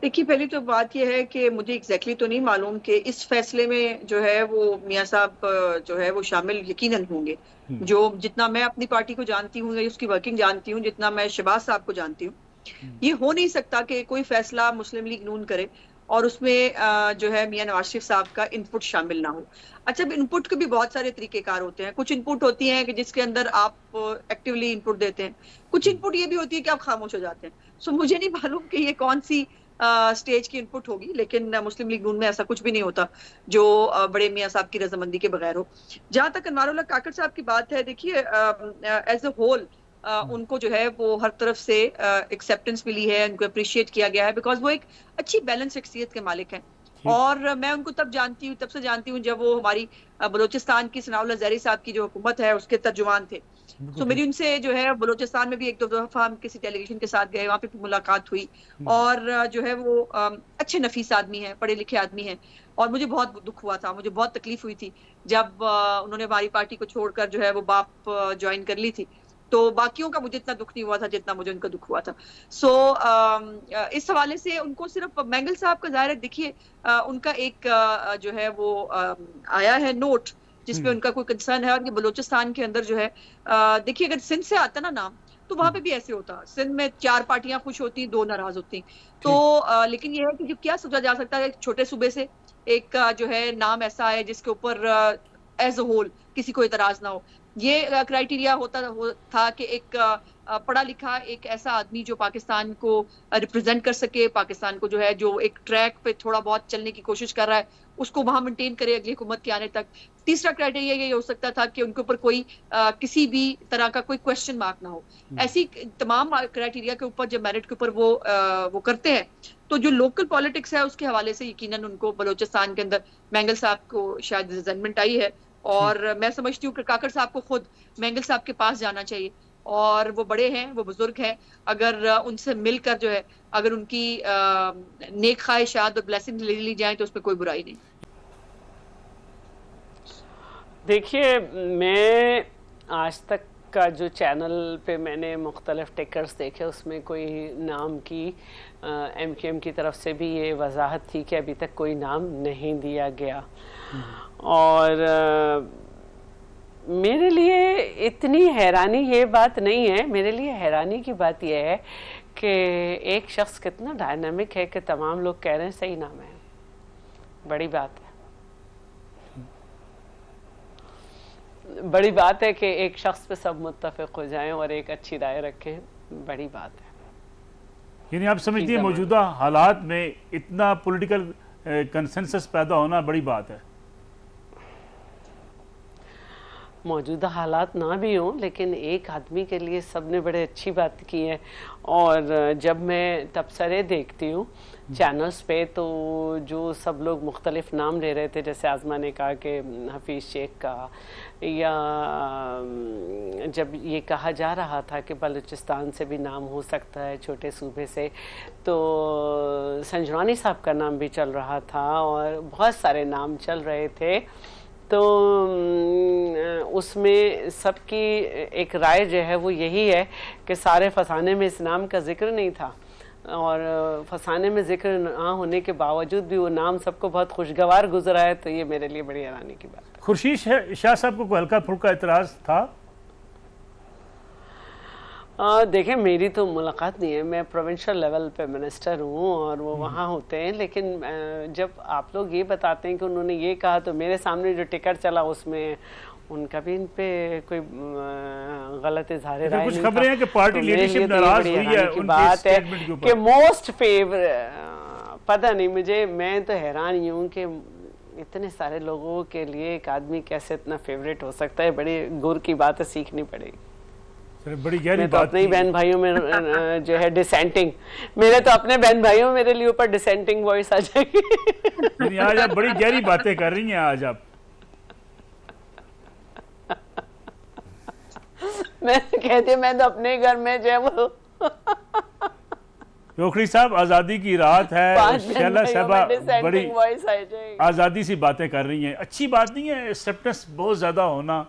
देखिए, पहली तो बात ये है कि मुझे एग्ज़ैक्टली तो नहीं मालूम कि इस फैसले में जो है वो मियाँ साहब जो है वो शामिल यकीनन होंगे। हम्म, जो जितना मैं अपनी पार्टी को जानती हूँ या उसकी वर्किंग जानती हूँ, जितना मैं शहबाज साहब को जानती हूँ, हम्म, ये हो नहीं सकता कि कोई फैसला मुस्लिम लीग नून करे और उसमें जो है मियां नवाज शरीफ साहब का इनपुट शामिल ना हो। अच्छा, अब इनपुट के भी बहुत सारे तरीकेकार होते हैं। कुछ इनपुट होती हैं कि जिसके अंदर आप एक्टिवली इनपुट देते हैं, कुछ हम्म, इनपुट ये भी होती है कि आप खामोश हो जाते हैं। सो मुझे नहीं मालूम कि ये कौन सी स्टेज की इनपुट होगी, लेकिन मुस्लिम लीग नून में ऐसा कुछ भी नहीं होता जो बड़े मियां साहब की रजामंदी के बगैर हो। जहां तक अनवारुल्लाह काकड़ साहब की बात है, देखिए एज अ होल हम्म, उनको जो है वो हर तरफ से एक्सेप्टेंस मिली है, उनको अप्रिशिएट किया गया है बिकॉज वो एक अच्छी बैलेंस शख्सियत के मालिक हैं। ठीक। और मैं उनको तब से जानती हूँ जब वो हमारी बलूचिस्तान की सनाउल्लाह जहरी साहब की जो हुकूमत है उसके तर्जुमान थे। बिल्कुल सो ठीक। मेरी उनसे जो है बलूचिस्तान में भी एक दो दफा हम किसी डेलीगेशन के साथ गए, वहां पे भी मुलाकात हुई। हम्म, और जो है वो अच्छे नफीस आदमी हैं, पढ़े लिखे आदमी हैं। और मुझे बहुत दुख हुआ था, मुझे बहुत तकलीफ हुई थी जब उन्होंने हमारी पार्टी को छोड़कर जो है वो बाप ज्वाइन कर ली थी। तो बाकियों का मुझे इतना दुख नहीं हुआ था जितना मुझे उनका दुख हुआ था। सो इस हवाले से उनको सिर्फ मैंगल साहब का जाहिर है, देखिए उनका एक जो है वो आया है नोट जिसपे हम्म, उनका कोई कंसर्न है। और ये बलूचिस्तान के अंदर जो है देखिए अगर सिंध से आता ना नाम, तो वहां हम्म, पे भी ऐसे होता। सिंध में 4 पार्टियां खुश होती, 2 नाराज होती। तो ठीक। लेकिन ये है कि जो क्या सोचा जा सकता है, एक छोटे सूबे से एक जो है नाम ऐसा है जिसके ऊपर एज अ होल किसी को इतराज ना हो। ये क्राइटेरिया था कि एक पढ़ा लिखा एक ऐसा आदमी जो पाकिस्तान को रिप्रेजेंट कर सके, पाकिस्तान को जो है जो एक ट्रैक पे थोड़ा बहुत चलने की कोशिश कर रहा है उसको वहां मेंटेन करे अगली हुकूमत के आने तक। तीसरा क्राइटेरिया ये हो सकता था कि उनके ऊपर कोई किसी भी तरह का कोई क्वेश्चन मार्क ना हो। हम्म, ऐसी तमाम क्राइटेरिया के ऊपर जब मेरिट के ऊपर वो करते हैं, तो जो लोकल पॉलिटिक्स है उसके हवाले से यकीनन उनको बलोचिस्तान के अंदर मैंगल साहब को शायद रिजेंटमेंट आई है। ठीक। और मैं समझती हूँ कि काकड़ साहब को खुद मैंगल साहब के पास जाना चाहिए। और वो बड़े हैं, वो बुजुर्ग हैं, अगर उनसे मिलकर जो है अगर उनकी नेक ख्वाहिशात और ब्लेसिंग ले ली जाए तो उसमें कोई बुराई नहीं। देखिए, मैं आज तक का जो चैनल पे मैंने मुख्तलिफ टिकर्स देखे उसमें कोई नाम की MQM की तरफ से भी ये वजाहत थी कि अभी तक कोई नाम नहीं दिया गया। और मेरे लिए इतनी हैरानी ये बात नहीं है। मेरे लिए हैरानी की बात यह है कि एक शख्स कितना डायनामिक है कि तमाम लोग कह रहे हैं सही नाम है। बड़ी बात है। बड़ी बात है कि एक शख्स पे सब मुत्तफिक हो जाएं और एक अच्छी राय रखें। बड़ी बात है। यानी आप समझती हैं मौजूदा हालात में इतना पॉलिटिकल कंसेंसस पैदा होना बड़ी बात है। मौजूदा हालात ना भी हों, लेकिन एक आदमी के लिए सब ने बड़े अच्छी बात की है। और जब मैं तबसरे देखती हूँ चैनल्स पे, तो जो सब लोग मुख्तलिफ नाम ले रहे थे, जैसे आज़मा ने कहा कि हफीज़ शेख का, या जब ये कहा जा रहा था कि बलूचिस्तान से भी नाम हो सकता है, छोटे सूबे से, तो संजरानी साहब का नाम भी चल रहा था और बहुत सारे नाम चल रहे थे। तो उसमें सबकी एक राय जो है वो यही है कि सारे फसाने में इस नाम का जिक्र नहीं था, और फसाने में जिक्र ना होने के बावजूद भी वो नाम सबको बहुत खुशगवार गुजरा है। तो ये मेरे लिए बड़ी हैरानी की बात है। खुर्शीद शाह साहब को कोई हल्का फुल्का एतराज़ था? देखें, मेरी तो मुलाकात नहीं है, मैं प्रोविंशियल लेवल पे मिनिस्टर हूँ और वो वहाँ होते हैं। लेकिन जब आप लोग ये बताते हैं कि उन्होंने ये कहा, तो मेरे सामने जो टिकट चला उसमें उनका भी इन पे कोई गलत इजहार राय नहीं था। कुछ खबरें हैं कि पार्टी लीडरशिप नाराज हुई है की उनके बात है स्टेटमेंट के ऊपर कि मोस्ट फेवर, पता नहीं मुझे, मैं तो हैरान ही हूँ कि इतने सारे लोगों के लिए एक आदमी कैसे इतना फेवरेट हो सकता है। बड़ी गुर की बात है, सीखनी पड़ेगी। बड़ी गहरी मैं तो बात अपने ही बहन भाइयों में जो है डिसेंटिंग, मेरे तो अपने बहन भाइयों में मेरे लिए ऊपर डिसेंटिंग वॉइस आ जाएगी। आज आप बड़ी गहरी बातें कर रही हैं आज आप। मैं कहती हूँ मैं तो अपने घर में जो है वो रोखड़ी साहब, आज़ादी की रात है, शैला साहबा बड़ी वॉइस आ जाएगी। आज़ादी सी बातें कर रही हैं। अच्छी बात नहीं है एक्सेप्टेंस बहुत ज़्यादा होना।